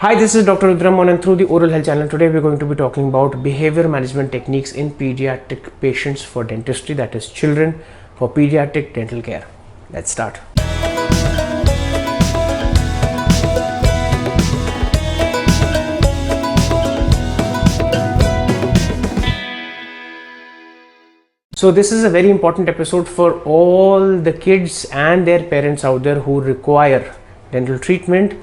Hi, this is Dr. Rudra, and through the Oral Health channel. Today we're going to be talking about behavior management techniques in pediatric patients for dentistry, that is children for pediatric dental care. Let's start. So this is a very important episode for all the kids and their parents out there who require dental treatment.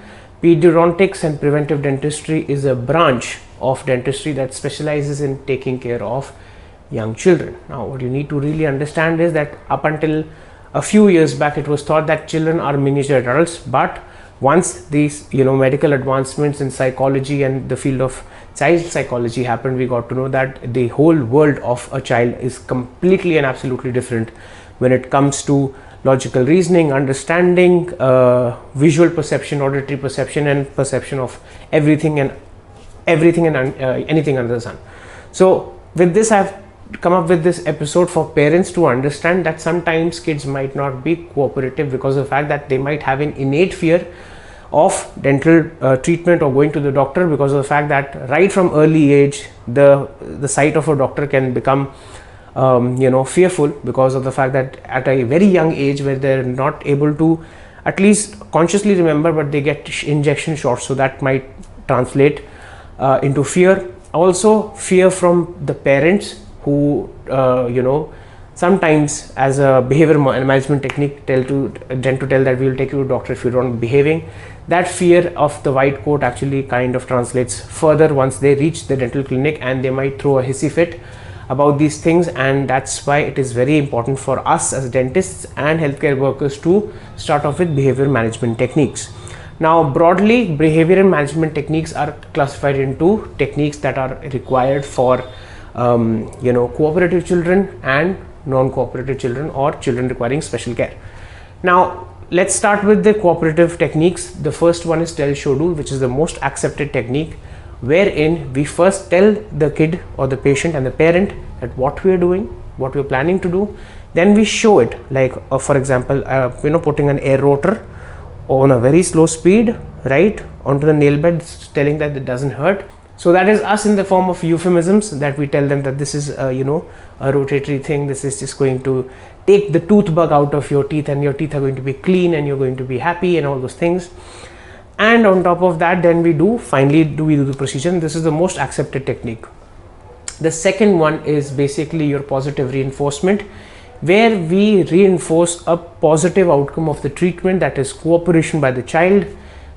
Periodontics and preventive dentistry is a branch of dentistry that specializes in taking care of young children. Now, what you need to really understand is that up until a few years back, it was thought that children are miniature adults, but once these medical advancements in psychology and the field of child psychology happened, we got to know that the whole world of a child is completely and absolutely different when it comes to logical reasoning, understanding, visual perception, auditory perception, and perception of everything and anything under the sun. So with this, I've come up with this episode for parents to understand that sometimes kids might not be cooperative because of the fact that they might have an innate fear of dental treatment or going to the doctor, because of the fact that right from early age the sight of a doctor can become fearful, because of the fact that at a very young age where they're not able to at least consciously remember, but they get injection shots, so that might translate into fear. Also fear from the parents who sometimes as a behavior management technique tend to tell that we will take you to doctor if you don't behaving. That fear of the white coat actually kind of translates further once they reach the dental clinic, and they might throw a hissy fit about these things. And that's why it is very important for us as dentists and healthcare workers to start off with behavior management techniques. Now, broadly, behavior management techniques are classified into techniques that are required for cooperative children and non-cooperative children, or children requiring special care. Now, let's start with the cooperative techniques. The first one is tell, show, do, which is the most accepted technique, wherein we first tell the kid or the patient and the parent that what we are doing, what we are planning to do. Then we show it, like for example, putting an air rotor on a very slow speed right onto the nail bed, telling that it doesn't hurt. So that is us in the form of euphemisms, that we tell them that this is a rotatory thing, this is just going to take the tooth bug out of your teeth, and your teeth are going to be clean and you're going to be happy and all those things. And on top of that, then we do the procedure. This is the most accepted technique. The second one is basically your positive reinforcement, where we reinforce a positive outcome of the treatment, that is cooperation by the child,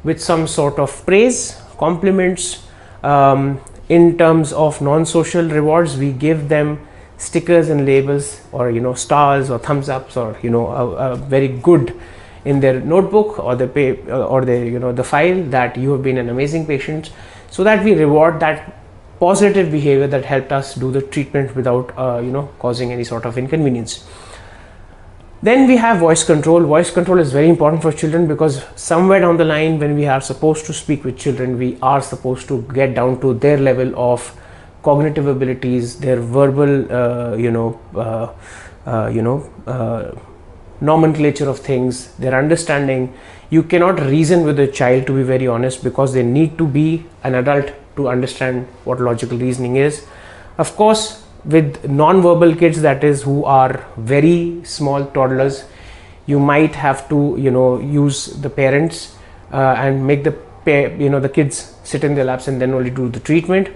with some sort of praise, compliments. In terms of non-social rewards, we give them stickers and labels, or stars or thumbs ups, or a very good in their notebook or the the file that you have been an amazing patient, so that we reward that positive behavior that helped us do the treatment without causing any sort of inconvenience. Then we have voice control. Voice control is very important for children, because somewhere down the line, when we are supposed to speak with children, we are supposed to get down to their level of cognitive abilities, their verbal nomenclature of things, their understanding. You cannot reason with a child, to be very honest, because they need to be an adult to understand what logical reasoning is. Of course, with non-verbal kids, that is who are very small toddlers, you might have to use the parents and make the kids sit in their laps and then only do the treatment.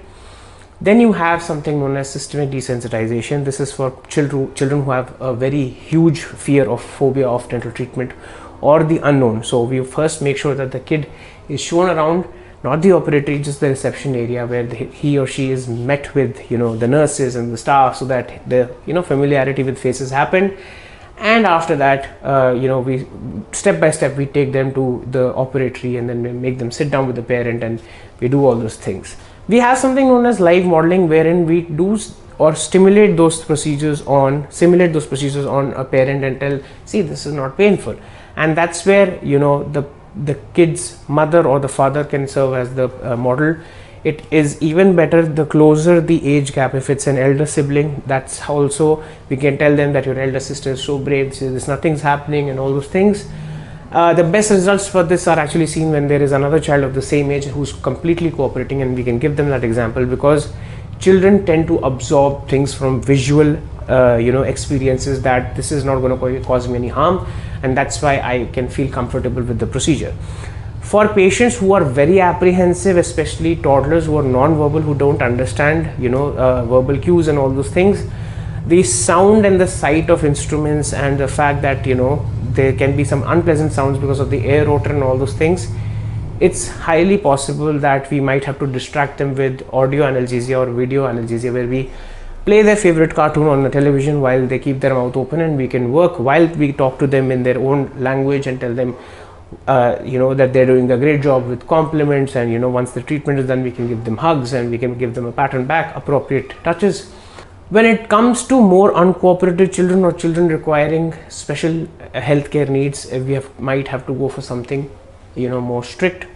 Then you have something known as systemic desensitization. This is for children who have a very huge fear of phobia of dental treatment or the unknown. So we first make sure that the kid is shown around, not the operatory, just the reception area, where he or she is met with the nurses and the staff, so that the familiarity with faces happen. And after that, we step by step we take them to the operatory, and then we make them sit down with the parent, and we do all those things. We have something known as live modeling, wherein we do or simulate those procedures on a parent and tell, see, this is not painful. And that's where the kid's mother or the father can serve as the model. It is even better the closer the age gap. If it's an elder sibling, that's also, we can tell them that your elder sister is so brave, there's nothing's happening and all those things. The best results for this are actually seen when there is another child of the same age who's completely cooperating, and we can give them that example, because children tend to absorb things from visual experiences, that this is not going to cause me any harm, and that's why I can feel comfortable with the procedure. For patients who are very apprehensive, especially toddlers who are non-verbal, who don't understand verbal cues and all those things, the sound and the sight of instruments and the fact that there can be some unpleasant sounds because of the air rotor and all those things, it's highly possible that we might have to distract them with audio analgesia or video analgesia, where we play their favorite cartoon on the television while they keep their mouth open, and we can work while we talk to them in their own language and tell them that they're doing a great job with compliments, and once the treatment is done, we can give them hugs and we can give them a pat on back, appropriate touches. When it comes to more uncooperative children or children requiring special healthcare needs, we might have to go for something more strict,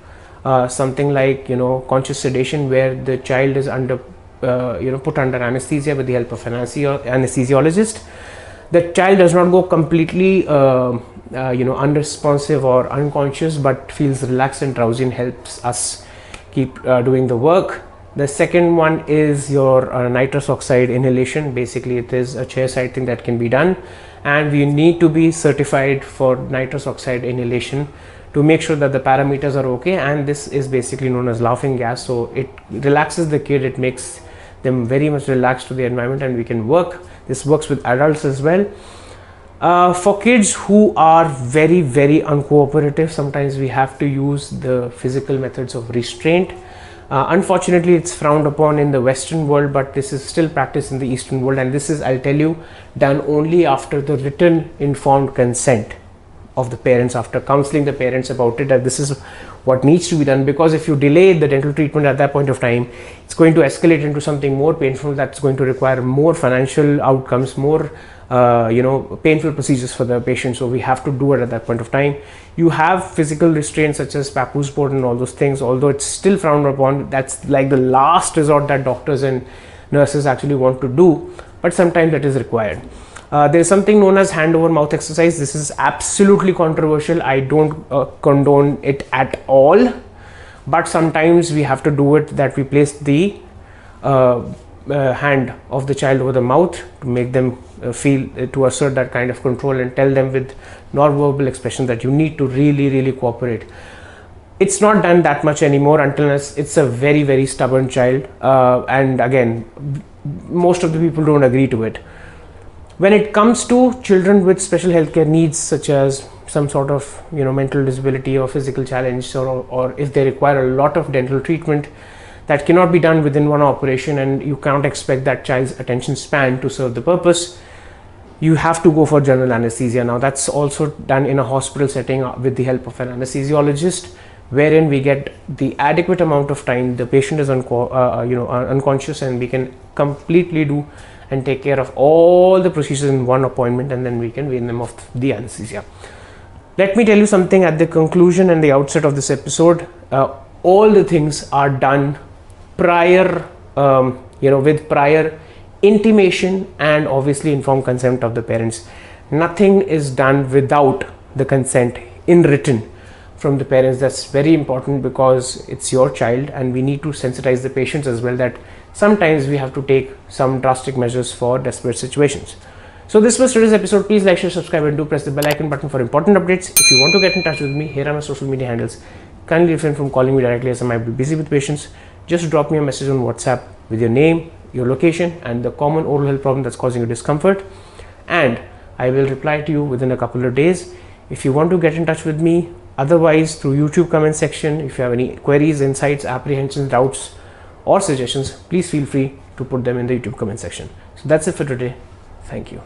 something like conscious sedation, where the child is under put under anesthesia with the help of an anesthesiologist. The child does not go completely unresponsive or unconscious, but feels relaxed and drowsy and helps us keep doing the work. The second one is your nitrous oxide inhalation. Basically, it is a chairside thing that can be done, and we need to be certified for nitrous oxide inhalation to make sure that the parameters are okay. And this is basically known as laughing gas, so it relaxes the kid, it makes them very much relaxed to the environment, and we can work. This works with adults as well. For kids who are very, very uncooperative, sometimes we have to use the physical methods of restraint. Unfortunately, it's frowned upon in the Western world, but this is still practiced in the Eastern world, and this is, I'll tell you, done only after the written informed consent of the parents, after counseling the parents about it, that this is what needs to be done. Because if you delay the dental treatment at that point of time, it's going to escalate into something more painful, that's going to require more financial outcomes, more painful procedures for the patient. So we have to do it at that point of time. You have physical restraints such as papoose board and all those things, although it's still frowned upon. That's like the last resort that doctors and nurses actually want to do, but sometimes that is required. There is something known as hand over mouth exercise. This is absolutely controversial. I don't condone it at all, but sometimes we have to do it, that we place the hand of the child over the mouth to make them feel, to assert that kind of control, and tell them with non-verbal expression that you need to really cooperate. It's not done that much anymore until it's a very, very stubborn child, and again, most of the people don't agree to it. When it comes to children with special healthcare needs, such as some sort of mental disability or physical challenge, or if they require a lot of dental treatment, that cannot be done within one operation, and you can't expect that child's attention span to serve the purpose, you have to go for general anesthesia. Now that's also done in a hospital setting with the help of an anesthesiologist, wherein we get the adequate amount of time, the patient is unconscious, and we can completely do and take care of all the procedures in one appointment, and then we can wean them off the anesthesia. Let me tell you something at the conclusion and the outset of this episode. All the things are done prior, with prior intimation and obviously informed consent of the parents. Nothing is done without the consent in written from the parents. That's very important, because it's your child, and we need to sensitize the patients as well, that sometimes we have to take some drastic measures for desperate situations. So this was today's episode. Please like, share, subscribe, and do press the bell icon button for important updates. If you want to get in touch with me, here are my social media handles. Kindly refrain from calling me directly, as I might be busy with patients. Just drop me a message on WhatsApp with your name, your location, and the common oral health problem that's causing you discomfort, and I will reply to you within a couple of days. If you want to get in touch with me otherwise through YouTube comment section, if you have any queries, insights, apprehensions, doubts, or suggestions, please feel free to put them in the YouTube comment section. So that's it for today. Thank you.